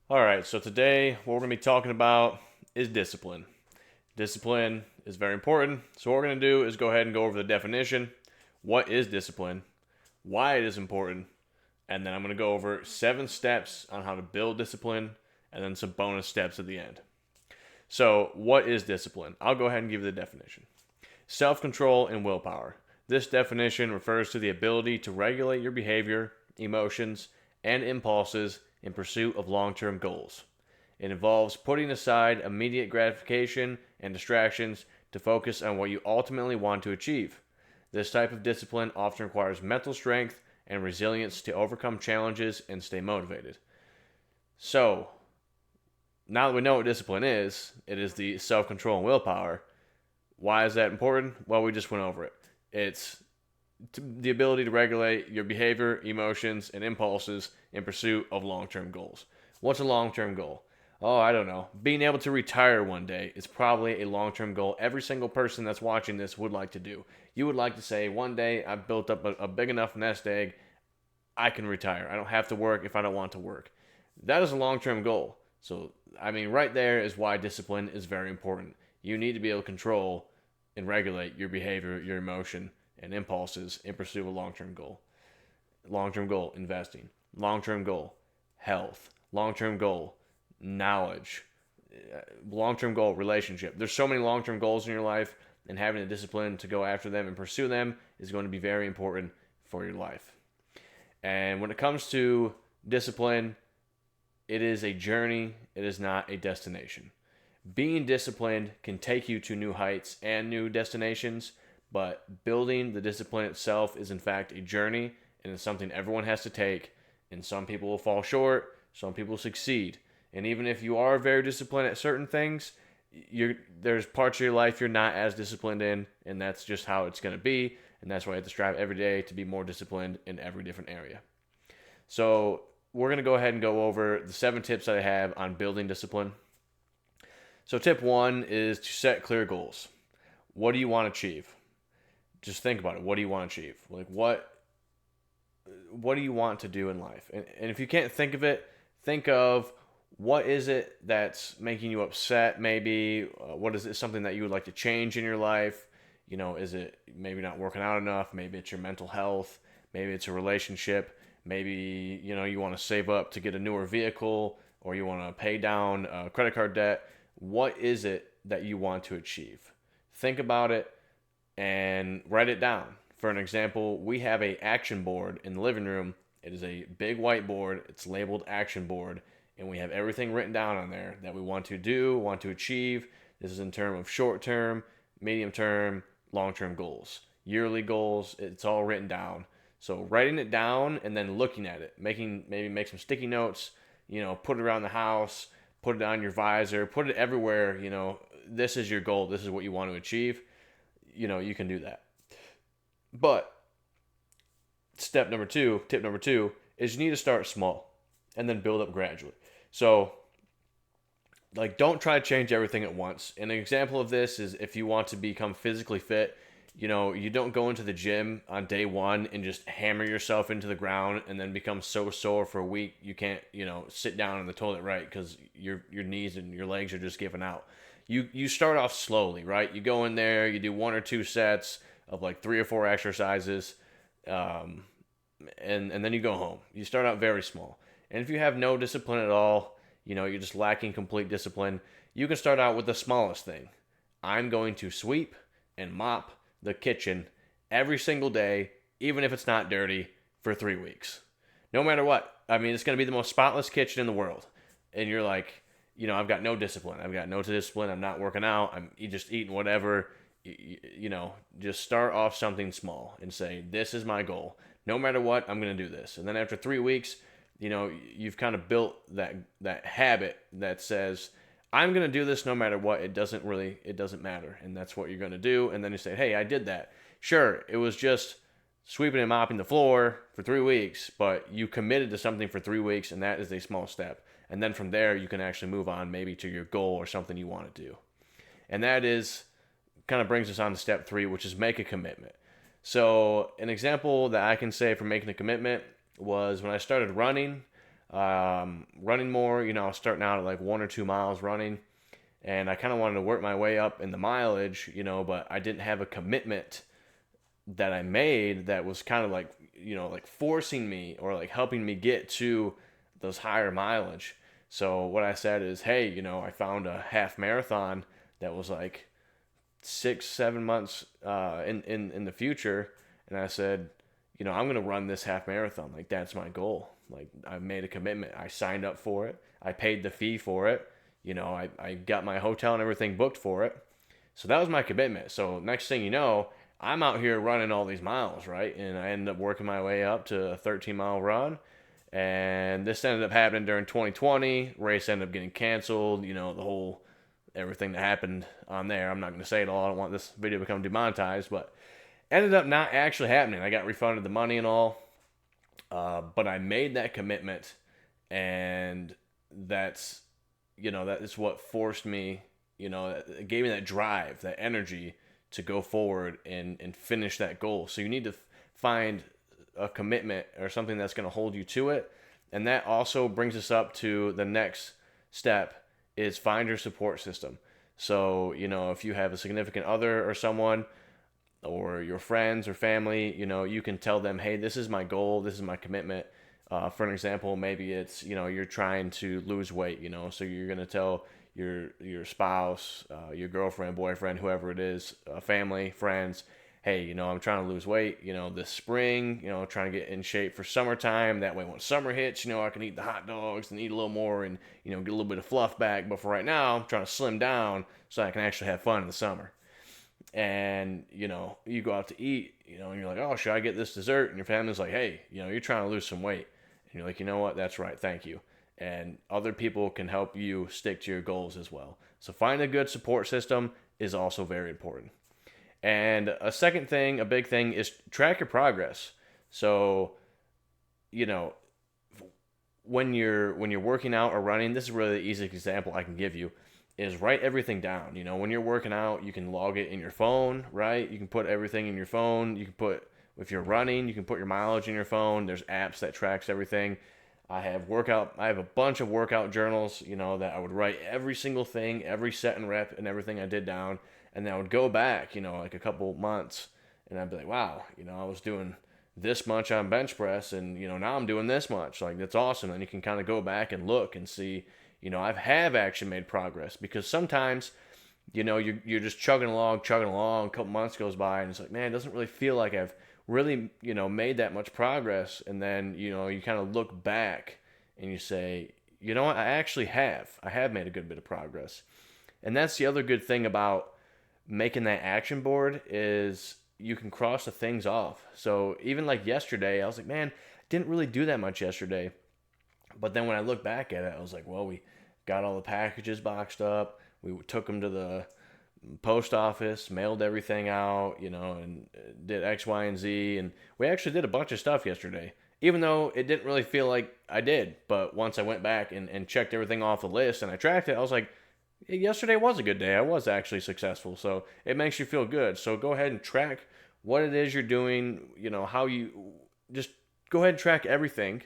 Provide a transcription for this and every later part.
All right, so today what we're going to be talking about is discipline. Discipline is very important. So, what we're going to do is go ahead and go over the definition. What is discipline? Why it is important? And then I'm going to go over 7 steps on how to build discipline and then some bonus steps at the end. So, what is discipline? I'll go ahead and give you the definition. Self control and willpower. This definition refers to the ability to regulate your behavior, emotions, and impulses in pursuit of long term goals. It involves putting aside immediate gratification and distractions to focus on what you ultimately want to achieve. This type of discipline often requires mental strength and resilience to overcome challenges and stay motivated. So, now that we know what discipline is, it is the self control and willpower. Why is that important? Well, we just went over it. It's the ability to regulate your behavior, emotions, and impulses in pursuit of long term goals. What's a long term goal? Oh, I don't know. Being able to retire one day is probably a long term goal every single person that's watching this would like to do. You would like to say, one day I've built up a big enough nest egg, I can retire. I don't have to work if I don't want to work. That is a long term goal. So, right there is why discipline is very important. You need to be able to control and regulate your behavior, your emotion, and impulses in pursuit of a long term goal. Long term goal, investing. Long term goal, health. Long term goal, knowledge. Long term goal, relationship. There's so many long term goals in your life, and having the discipline to go after them and pursue them is going to be very important for your life. And when it comes to discipline, it is a journey, it is not a destination. Being disciplined can take you to new heights and new destinations, but building the discipline itself is in fact a journey and it's something everyone has to take. And some people will fall short, some people succeed. And even if you are very disciplined at certain things, there's parts of your life you're not as disciplined in, and that's just how it's going to be. And that's why you have to strive every day to be more disciplined in every different area. So, we're going to go ahead and go over the 7 tips that I have on building discipline. So, tip 1 is to set clear goals. What do you want to achieve? Just think about it. What do you want to achieve? Like, what do you want to do in life? And if you can't think of it, think of what is it that's making you upset, maybe? What is it, something that you would like to change in your life? Is it maybe not working out enough? Maybe it's your mental health. Maybe it's a relationship. Maybe, you want to save up to get a newer vehicle, or you want to pay down credit card debt. What is it that you want to achieve? Think about it and write it down. For an example, we have a action board in the living room. It is a big whiteboard. It's labeled action board, and we have everything written down on there that we want to do, want to achieve. This is in terms of short term, medium term, long term goals, yearly goals. It's all written down. So writing it down and then looking at it, maybe make some sticky notes, put it around the house, put it on your visor, put it everywhere. This is your goal. This is what you want to achieve. You can do that. But tip number two is you need to start small and then build up gradually. So, don't try to change everything at once. An example of this is if you want to become physically fit, you don't go into the gym on day one and just hammer yourself into the ground and then become so sore for a week you can't, sit down in the toilet right because your knees and your legs are just giving out. You start off slowly, right? You go in there, you do 1 or 2 sets of like 3 or 4 exercises, and then you go home. You start out very small. And if you have no discipline at all, you're just lacking complete discipline, you can start out with the smallest thing. I'm going to sweep and mop the kitchen every single day, even if it's not dirty, for 3 weeks. No matter what. It's going to be the most spotless kitchen in the world. And you're like, I've got no discipline. I'm not working out. I'm just eating whatever. Just start off something small and say, this is my goal. No matter what, I'm going to do this. And then after 3 weeks, you've kind of built that habit that says, I'm going to do this no matter what. It doesn't matter. And that's what you're going to do. And then you say, hey, I did that. Sure, it was just sweeping and mopping the floor for 3 weeks, but you committed to something for 3 weeks, and that is a small step. And then from there, you can actually move on maybe to your goal or something you want to do. And that is kind of brings us on to step 3, which is make a commitment. So an example that I can say for making a commitment was when I started running, running more. I was starting out at like 1 or 2 miles running, and I kind of wanted to work my way up in the mileage, but I didn't have a commitment that I made that was kind of like, like forcing me or like helping me get to those higher mileage. So what I said is, hey, I found a half marathon that was like 6, 7 months in the future, and I said, I'm gonna run this half marathon. Like that's my goal. Like I made a commitment. I signed up for it. I paid the fee for it. I got my hotel and everything booked for it. So that was my commitment. So next thing you know, I'm out here running all these miles, right? And I ended up working my way up to a 13-mile run. And this ended up happening during 2020. Race ended up getting canceled. The whole everything that happened on there. I'm not going to say it all. I don't want this video to become demonetized, but ended up not actually happening. I got refunded the money and all. But I made that commitment, and that's, that is what forced me, it gave me that drive, that energy to go forward and finish that goal. So you need to find a commitment or something that's going to hold you to it. And that also brings us up to the next step is find your support system. So, if you have a significant other or someone or your friends or family, you can tell them, hey, this is my goal, this is my commitment. For an example, maybe it's, you're trying to lose weight, so you're going to tell your spouse, your girlfriend, boyfriend, whoever it is, family, friends, hey, I'm trying to lose weight, this spring, trying to get in shape for summertime. That way when summer hits, I can eat the hot dogs and eat a little more and, get a little bit of fluff back. But for right now, I'm trying to slim down so I can actually have fun in the summer. And, you go out to eat, and you're like, oh, should I get this dessert? And your family's like, hey, you're trying to lose some weight. And you're like, you know what? That's right. Thank you. And other people can help you stick to your goals as well. So find a good support system is also very important. And a second thing, a big thing, is track your progress. So, you know, when you're working out or running, this is really the easiest example I can give you is write everything down. When you're working out, you can log it in your phone, right? You can put everything in your phone. You can put, if you're running, you can put your mileage in your phone. There's apps that tracks everything. I have a bunch of workout journals, that I would write every single thing, every set and rep and everything I did down. And then I would go back, like a couple months, and I'd be like, wow, I was doing this much on bench press, and now I'm doing this much. Like that's awesome. And you can kind of go back and look and see, I have actually made progress, because sometimes, you're just chugging along. A couple months goes by, and it's like, man, it doesn't really feel like I've really, made that much progress. And then, you kind of look back and you say, you know what, I have made a good bit of progress. And that's the other good thing about making that action board is you can cross the things off. So even like yesterday, I was like, man, didn't really do that much yesterday. But then when I look back at it, I was like, well, we got all the packages boxed up. We took them to the post office, mailed everything out, and did X, Y, and Z. And we actually did a bunch of stuff yesterday, even though it didn't really feel like I did. But once I went back and checked everything off the list and I tracked it, I was like, yesterday was a good day. I was actually successful. So it makes you feel good. So go ahead and track what it is you're doing, how you just go ahead and track everything.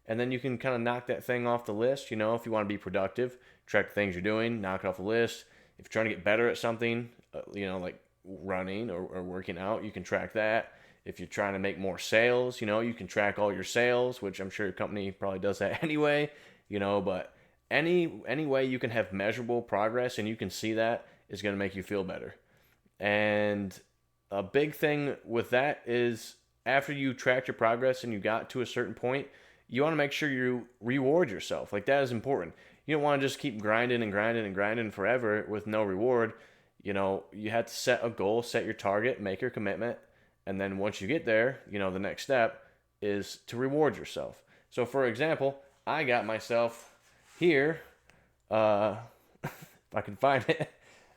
And then you can kind of knock that thing off the list. If you want to be productive, track the things you're doing, knock it off the list. If you're trying to get better at something, like running or working out, you can track that. If you're trying to make more sales, you can track all your sales, which I'm sure your company probably does that anyway, but any way you can have measurable progress and you can see that is going to make you feel better. And a big thing with that is after you tracked your progress and you got to a certain point, you want to make sure you reward yourself. Like that is important. You don't want to just keep grinding and grinding and grinding forever with no reward. You have to set a goal, set your target, make your commitment. And then once you get there, the next step is to reward yourself. So for example, I got myself here, if I can find it,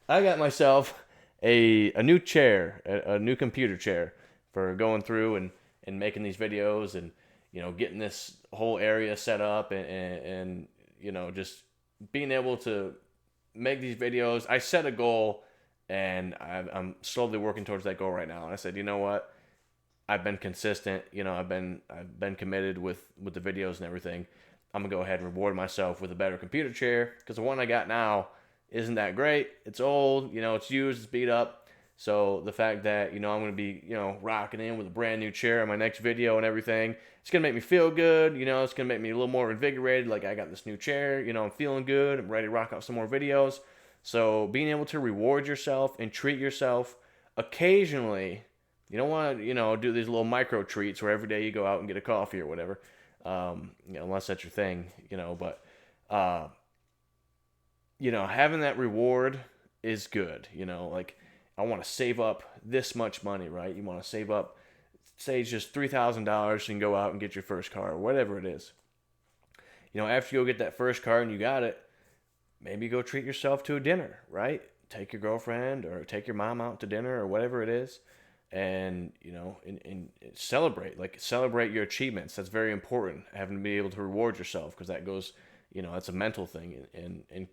I got myself a new chair, a new computer chair for going through and making these videos and, getting this whole area set up and just being able to make these videos. I set a goal and I'm slowly working towards that goal right now. And I said, you know what? I've been consistent. I've been committed with the videos and everything. I'm going to go ahead and reward myself with a better computer chair, because the one I got now isn't that great. It's old, it's used, it's beat up. So the fact that, I'm going to be, rocking in with a brand new chair in my next video and everything, it's going to make me feel good. It's going to make me a little more invigorated. Like, I got this new chair, I'm feeling good. I'm ready to rock out some more videos. So being able to reward yourself and treat yourself occasionally. You don't want to, do these little micro treats where every day you go out and get a coffee or whatever. Unless that's your thing, but, having that reward is good. Like, I want to save up this much money, right? You want to save up, say it's just $3,000 and go out and get your first car or whatever it is. After you go get that first car and you got it, maybe go treat yourself to a dinner, right? Take your girlfriend or take your mom out to dinner or whatever it is. And, and celebrate your achievements. That's very important, having to be able to reward yourself, because that goes, that's a mental thing. And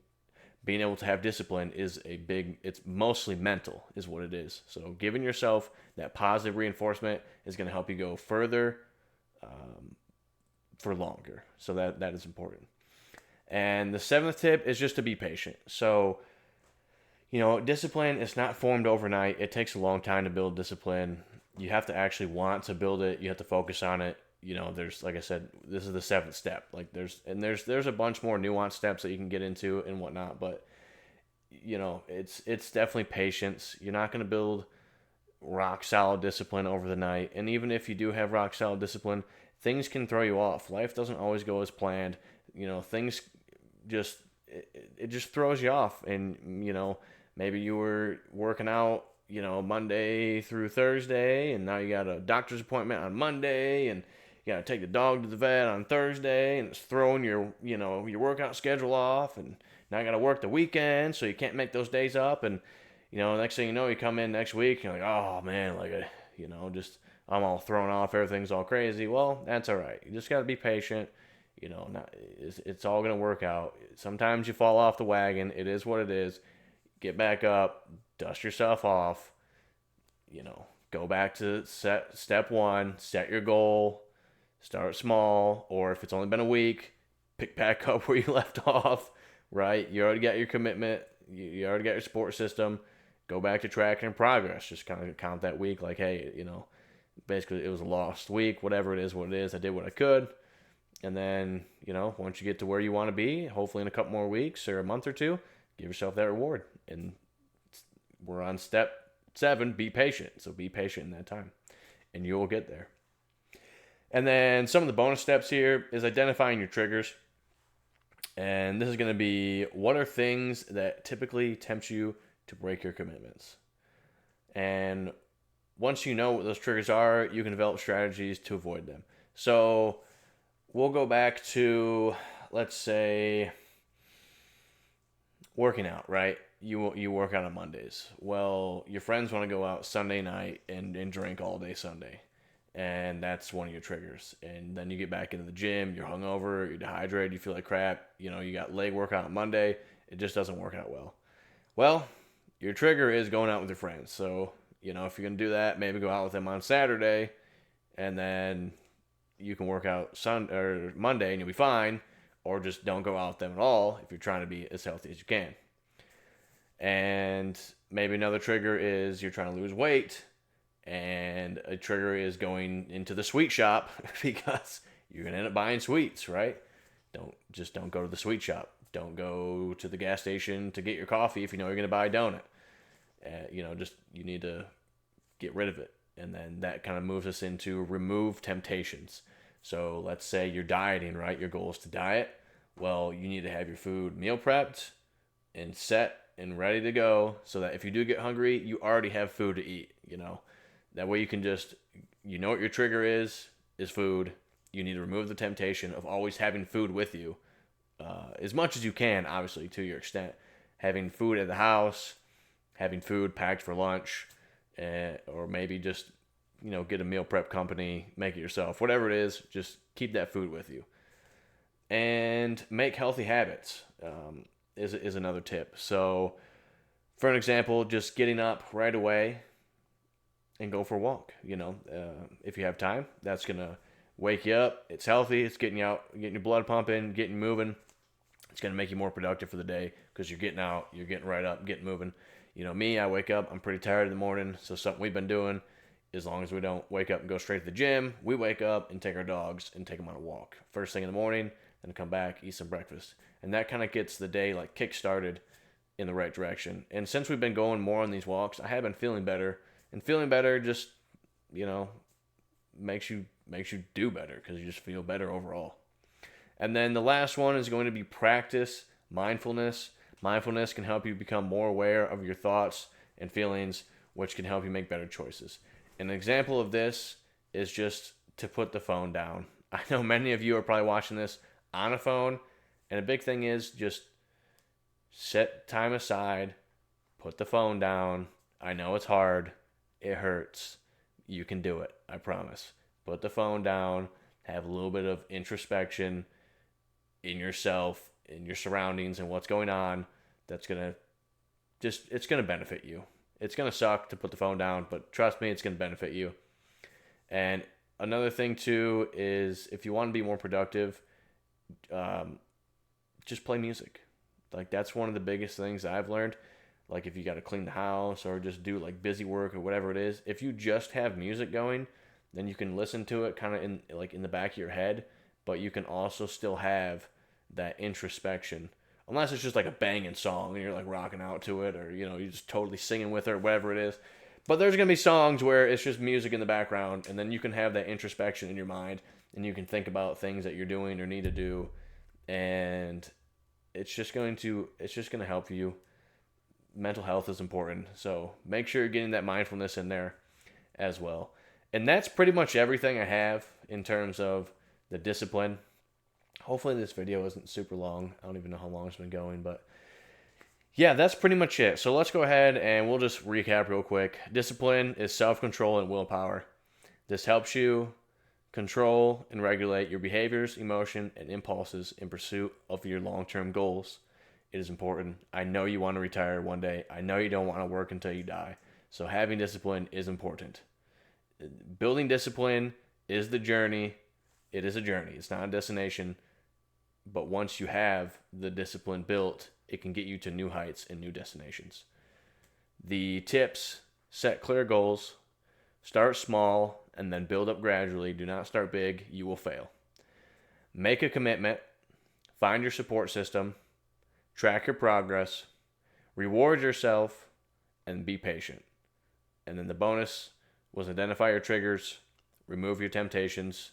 being able to have discipline is it's mostly mental is what it is. So giving yourself that positive reinforcement is going to help you go further, for longer. So that is important. And the seventh tip is just to be patient. So, discipline is not formed overnight. It takes a long time to build discipline. You have to actually want to build it. You have to focus on it. There's, like I said, this is the seventh step. Like there's a bunch more nuanced steps that you can get into and whatnot. But, it's definitely patience. You're not going to build rock solid discipline over the night. And even if you do have rock solid discipline, things can throw you off. Life doesn't always go as planned. Things it just throws you off. And, maybe you were working out, Monday through Thursday, and now you got a doctor's appointment on Monday, and you got to take the dog to the vet on Thursday, and it's throwing your workout schedule off, and now you got to work the weekend, so you can't make those days up, and, next thing you know, you come in next week, and you're like, oh, man, just, I'm all thrown off, everything's all crazy. Well, that's all right. You just got to be patient. It's all going to work out. Sometimes you fall off the wagon. It is what it is. Get back up, dust yourself off, go back to step one, set your goal, start small, or if it's only been a week, pick back up where you left off, right? You already got your commitment, you already got your support system, go back to tracking progress, just kind of count that week like, hey, basically it was a lost week, whatever it is, I did what I could, and then, once you get to where you want to be, hopefully in a couple more weeks or a month or two, give yourself that reward. And we're on step 7, be patient. So be patient in that time, and you will get there. And then some of the bonus steps here is identifying your triggers. And this is going to be, what are things that typically tempt you to break your commitments? And once you know what those triggers are, you can develop strategies to avoid them. So we'll go back to, let's say, working out, right? You work out on Mondays. Well, your friends want to go out Sunday night and drink all day Sunday. And that's one of your triggers. And then you get back into the gym, you're hungover, you're dehydrated, you feel like crap. You got leg workout on Monday. It just doesn't work out well. Well, your trigger is going out with your friends. So, if you're going to do that, maybe go out with them on Saturday. And then you can work out Sunday or Monday and you'll be fine. Or just don't go out with them at all if you're trying to be as healthy as you can. And maybe another trigger is you're trying to lose weight, and a trigger is going into the sweet shop because you're going to end up buying sweets, right? Don't go to the sweet shop. Don't go to the gas station to get your coffee if you know you're going to buy a donut. You need to get rid of it. And then that kind of moves us into remove temptations. So let's say you're dieting, right? Your goal is to diet. Well, you need to have your food meal prepped and set and ready to go so that if you do get hungry, you already have food to eat, That way you can just, what your trigger is food. You need to remove the temptation of always having food with you, as much as you can, obviously, to your extent. Having food at the house, having food packed for lunch, or maybe just, get a meal prep company, make it yourself. Whatever it is, just keep that food with you. And make healthy habits is another tip. So, for an example, just getting up right away and go for a walk. If you have time, that's going to wake you up. It's healthy. It's getting you out, getting your blood pumping, getting you moving. It's going to make you more productive for the day because you're getting out, you're getting right up, getting moving. You know, me, I wake up, I'm pretty tired in the morning. So something we've been doing, as long as we don't wake up and go straight to the gym, we wake up and take our dogs and take them on a walk. First thing in the morning, then come back, eat some breakfast. And that kind of gets the day like kick-started in the right direction. And since we've been going more on these walks, I have been feeling better. And feeling better just, you know, makes you do better because you just feel better overall. And then the last one is going to be practice mindfulness. Mindfulness can help you become more aware of your thoughts and feelings, which can help you make better choices. An example of this is just to put the phone down. I know many of you are probably watching this on a phone, and a big thing is just set time aside, put the phone down. I know it's hard. It hurts. You can do it. I promise. Put the phone down. Have a little bit of introspection in yourself, in your surroundings, and what's going on. That's going to it's going to benefit you. It's going to suck to put the phone down, but trust me, it's going to benefit you. And another thing too is if you want to be more productive, just play music. Like that's one of the biggest things I've learned. Like if you got to clean the house or just do like busy work or whatever it is, if you just have music going, then you can listen to it kind of in the back of your head, but you can also still have that introspection. Unless it's just like a banging song and you're like rocking out to it, or you're just totally singing with it or whatever it is. But there's going to be songs where it's just music in the background, and then you can have that introspection in your mind, and you can think about things that you're doing or need to do, and it's just going to help you. Mental health is important, so make sure you're getting that mindfulness in there as well. And that's pretty much everything I have in terms of the discipline. Hopefully this video isn't super long. I don't even know how long it's been going, but yeah, that's pretty much it. So let's go ahead and we'll just recap real quick. Discipline is self-control and willpower. This helps you control and regulate your behaviors, emotion, and impulses in pursuit of your long-term goals. It is important. I know you want to retire one day. I know you don't want to work until you die. So having discipline is important. Building discipline is the journey. It is a journey. It's not a destination. But once you have the discipline built, it can get you to new heights and new destinations. The tips: set clear goals, start small, and then build up gradually. Do not start big. You will fail. Make a commitment. Find your support system. Track your progress. Reward yourself, and be patient. And then the bonus was identify your triggers, remove your temptations,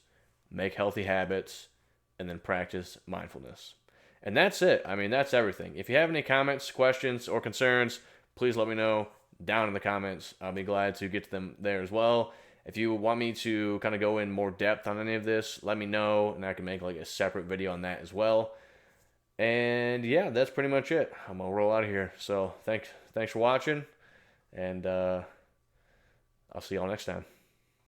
make healthy habits, and then practice mindfulness. And that's it. I mean, that's everything. If you have any comments, questions, or concerns, please let me know down in the comments. I'll be glad to get to them there as well. If you want me to kind of go in more depth on any of this, let me know, and I can make like a separate video on that as well. And yeah, that's pretty much it. I'm going to roll out of here. So thanks for watching, and I'll see y'all next time.